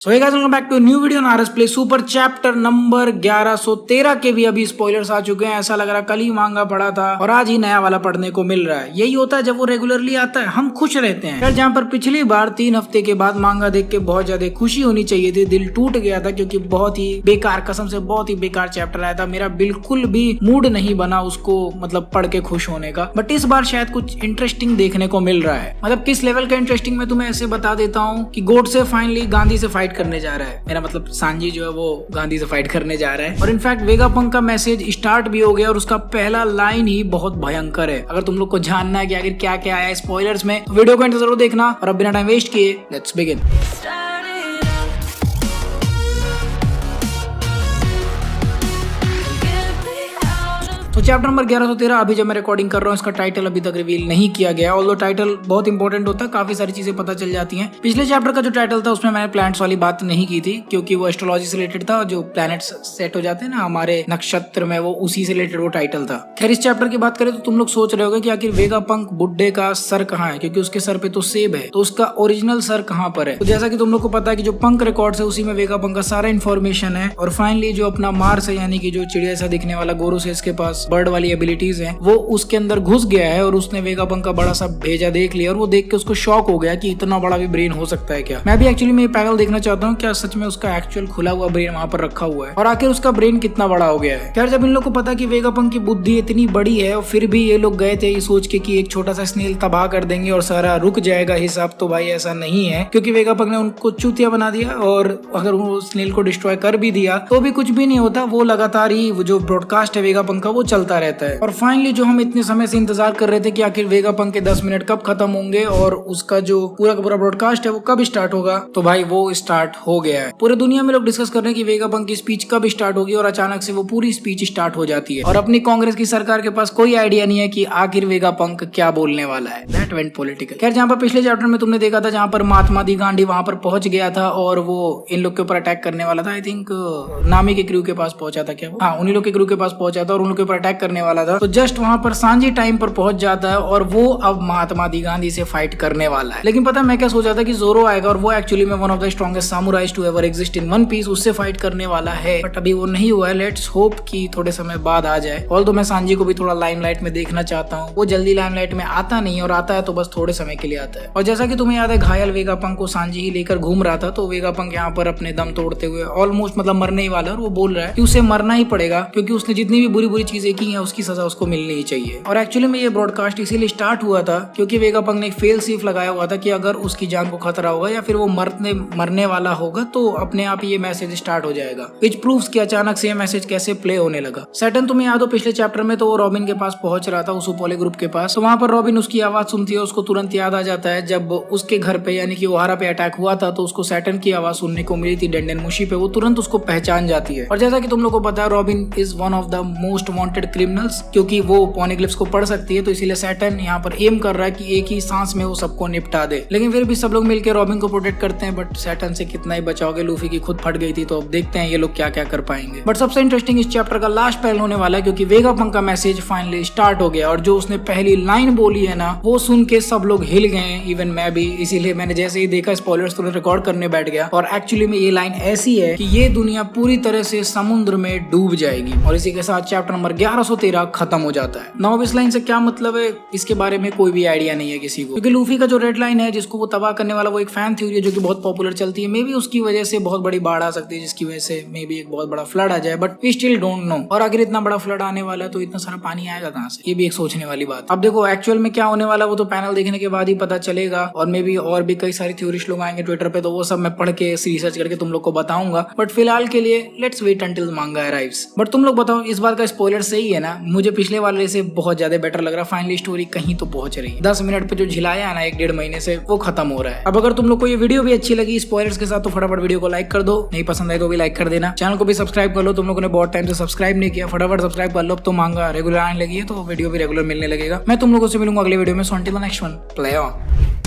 So guys welcome back to new video RS play super chapter number 1113 के भी अभी spoilers आ चुके हैं। ऐसा लग रहा कल ही मांगा पड़ा था और आज ही नया वाला पढ़ने को मिल रहा है। यही होता है जब वो रेगुलरली आता है, हम खुश रहते हैं। फिर जहाँ पर पिछली बार 3 हफ्ते के बाद मांगा देख के बहुत ज्यादा खुशी होनी चाहिए थी, दिल टूट गया था क्योंकि बहुत ही बेकार, कसम से बहुत ही बेकार चैप्टर आया था। मेरा बिल्कुल भी मूड नहीं बना उसको मतलब पढ़ के खुश होने का। बट इस बार शायद कुछ इंटरेस्टिंग देखने को मिल रहा है। मतलब किस लेवल का इंटरेस्टिंग मैं तुम्हें ऐसे बता देता हूँ कि गोडसे फाइनली गांधी से फाइट करने जा रहा है। मेरा मतलब सांजी जो है वो गांधी से फाइट करने जा रहा है और इनफैक्ट वेगापंक का मैसेज स्टार्ट भी हो गया और उसका पहला लाइन ही बहुत भयंकर है। अगर तुम लोग को जानना है कि आखिर क्या क्या आया है स्पॉयलर्स में, तो वीडियो को एंड जरूर देखना। और अब बिना टाइम वेस्ट किए लेट्स बिगिन। तो चैप्टर नंबर 1113 अभी जब मैं रिकॉर्डिंग कर रहा हूँ इसका टाइटल अभी तक रिवील नहीं किया गया। ऑल्दो टाइटल बहुत इंपॉर्टेंट होता है, काफी सारी चीजें पता चल जाती हैं। पिछले चैप्टर का जो टाइटल था उसमें मैंने प्लैनेट्स वाली बात नहीं की थी क्योंकि वो एस्ट्रोलॉजी से रिलेटेड था। जो प्लैनेट्स सेट हो जाते हैं ना हमारे नक्षत्र में, वो उसी से रिलेटेड वो टाइटल था। खैर इस चैप्टर की बात करें तो तुम लोग सोच रहे होगे कि आखिर वेगापंक बुड्ढे का सर कहाँ है, क्योंकि उसके सर पे तो सेब है, तो उसका ओरिजिनल सर कहाँ पर है। तो जैसा कि तुम लोग को पता है कि जो पंक रिकॉर्ड्स है उसी में वेगापंक का सारा इन्फॉर्मेशन है। और फाइनली जो अपना मार्स है, यानी कि जो चिड़िया सा दिखने वाला गोरोसेस के पास बर्ड वाली एबिलिटी है, वो उसके अंदर घुस गया है और उसने वेगापंक का बड़ा सा भेजा देख लिया और वो देख के उसको शॉक हो गया कि इतना बड़ा भी ब्रेन हो सकता है क्या। मैं भी एक्चुअली में पैनल देखना चाहता हूँ, क्या सच में उसका एक्चुअल खुला हुआ ब्रेन वहां पर रखा हुआ है और आखिर उसका ब्रेन कितना बड़ा हो गया है। खैर जब इन लोग को पता कि वेगापंक की बुद्धि इतनी बड़ी है और फिर भी ये लोग गए थे ये सोच के कि एक छोटा सा स्नेल तबाह कर देंगे और सारा रुक जाएगा हिसाब, तो भाई ऐसा नहीं है क्योंकि वेगापंक ने उनको चूतिया बना दिया और अगर वो स्नेल को डिस्ट्रॉय कर भी दिया तो भी कुछ भी नहीं होता। वो लगातार ही जो ब्रॉडकास्ट है वेगापंक का वो चलता रहता है। और फाइनली जो हम इतने समय से इंतजार कर रहे थे कि आखिर वेगापंक के 10 मिनट कब खत्म होंगे और उसका जो पूरा का पूरा ब्रॉडकास्ट है वो कब स्टार्ट होगा, तो भाई वो स्टार्ट हो गया है। पूरे दुनिया में लोग डिस्कस कर रहे हैं कि वेगापंक की स्पीच कब स्टार्ट होगी और अचानक से वो पूरी स्पीच स्टार्ट हो जाती है और अपनी कांग्रेस की सरकार के पास कोई आइडिया नहीं है कि आखिर वेगापंक क्या बोलने वाला है। That went political. खैर जहाँ पर पिछले चैप्टर में तुमने देखा था जहाँ पर महात्मा दी गांधी वहां पर पहुंच गया था और वो इन लोग के ऊपर अटैक करने वाला था। आई थिंक नामी के क्रू के पास पहुंचा था क्या, हाँ उन्हीं लोग के क्रू के पास पहुंचा था और उन लोग के ऊपर अटैक करने वाला था। तो जस्ट वहां पर सांझी टाइम पर पहुंच जाता है और वो अब महात्मा दी गांधी से फाइट करने वाला है। लेकिन पता है मैं क्या सोचा था कि जोरो आएगा और वो एक्चुअली में one of the strongest samurais to ever exist in One Piece, उससे फाइट करने वाला है। बट अभी वो नहीं हुआ है। लेट्स होप कि थोड़े समय बाद आ जाए। ऑल्दो मैं सांजी को भी थोड़ा लाइमलाइट में देखना चाहता हूँ। वो जल्दी लाइमलाइट में आता नहीं और आता है तो बस थोड़े समय के लिए आता है। और जैसा कि तुम्हें याद है घायल वेगापंक को सांजी ही लेकर घूम रहा था, तो वेगापंक यहाँ पर अपने दम तोड़ते हुए ऑलमोस्ट मतलब मरने ही वाला है और वो बोल रहा है कि उसे मरना ही पड़ेगा क्योंकि उसने जितनी भी बुरी बुरी चीजें की हैं उसकी सजा उसको मिलनी ही चाहिए। और एक्चुअली में ये ब्रॉडकास्ट इसीलिए स्टार्ट हुआ था क्योंकि वेगापंक ने एक फेल सेफ लगाया हुआ था कि अगर उसकी जान को खतरा होगा या फिर वो मरने वाला होगा तो अपने आप ये मैसेज स्टार्ट हो जाएगा, विच प्रूव्स कि अचानक से ये मैसेज कैसे प्ले होने लगा। सैटर्न तुम्हें याद हो पिछले चैप्टर में तो वो रॉबिन के पास पहुंच रहा था, उस उपोले ग्रुप के पास। तो वहां पर रॉबिन उसकी आवाज सुनती है, उसको तुरंत याद आ जाता है जब उसके घर पे यानी कि ओहारा पे अटैक हुआ था तो उसको सैटर्न की आवाज सुनने को मिली थी डेंडन मुशी पे। वो तुरंत उसको पहचान जाती है। और जैसा कि तुम लोग को पता है robin is one of the most wanted criminals, क्योंकि वो पॉनिग्लिफ्स को पढ़ सकती है। तो इसीलिए सैटर्न यहाँ पर एम कर रहा है कि एक ही सांस में वो सबको निपटा दे। लेकिन फिर भी सब लोग मिलकर रॉबिन को प्रोटेक्ट करते हैं। बट सैटर्न से कितना ही बचाओगे, लूफी की खुद फट गई थी। तो अब देखते हैं ये लोग क्या क्या कर पाएंगे। बट सबसे इंटरेस्टिंग इस चैप्टर का लास्ट पैनल होने वाला है क्योंकि वेगापंक का मैसेज फाइनली स्टार्ट हो गया और जो उसने पहली लाइन बोली है ना वो सुन के सब लोग हिल गए, इवन मैं भी। इसीलिए मैंने जैसे ही देखा स्पॉयलर्स तो रिकॉर्ड करने बैठ गया। और एक्चुअली में ये लाइन ऐसी है कि ये दुनिया पूरी तरह से समुद्र में डूब जाएगी। और इसी के साथ चैप्टर नंबर 1113 खत्म हो जाता है। नाउ इस लाइन से क्या मतलब है इसके बारे में कोई भी आइडिया नहीं है किसी को, क्योंकि लूफी का जो रेड लाइन है जिसको वो तबाह करने वाला वो एक फैन थ्योरी है जो कि बहुत पॉपुलर चलती है। मे बी उसकी वजह से बहुत बड़ी बाढ़ आ सकती है जिसकी वजह से मे बी एक बहुत बड़ा फ्लड आ जाए, but we still don't know. और अगर इतना बड़ा फ्लड आने वाला है तो इतना सारा पानी आएगा कहाँ से, ये भी एक सोचने वाली बात। अब देखो एक्चुअल में क्या होने वाला वो तो पैनल देखने के बाद ही पता चलेगा। और मे बी और भी कई सारी थ्योरिस्ट लोग आएंगे ट्विटर पे, तो वो सब मैं पढ़ के रिसर्च करके तुम लोग को बताऊंगा। बट फिलहाल के लिए लेट्स वेट अंटिल मांगा अराइव्स। बट तुम लोग बताओ इस बार का स्पॉइलर सही है ना? मुझे पिछले वाले से बहुत ज्यादा बेटर लग रहा। फाइनली स्टोरी कहीं तो पहुंच रही है। 10 मिनट पे जो झिलाया है ना 1-1.5 महीने से वो खत्म हो रहा है। अब अगर तुम लोग को ये वीडियो भी अच्छी लगी स्पॉयलर्स के साथ तो फटाफट वीडियो को लाइक कर दो, नहीं पसंद आए तो भी लाइक कर देना। चैनल को भी सब्सक्राइब कर लो, तुम लोगों ने बहुत टाइम से सब्सक्राइब नहीं किया, फटाफट सब्सक्राइब कर लो। अब तो मांगा रेगुलर आने लगी है तो वीडियो भी रेगुलर मिलने लगेगा। मैं तुम लोगों से मिलूंगा अगले वीडियो में। So until the next one, play on.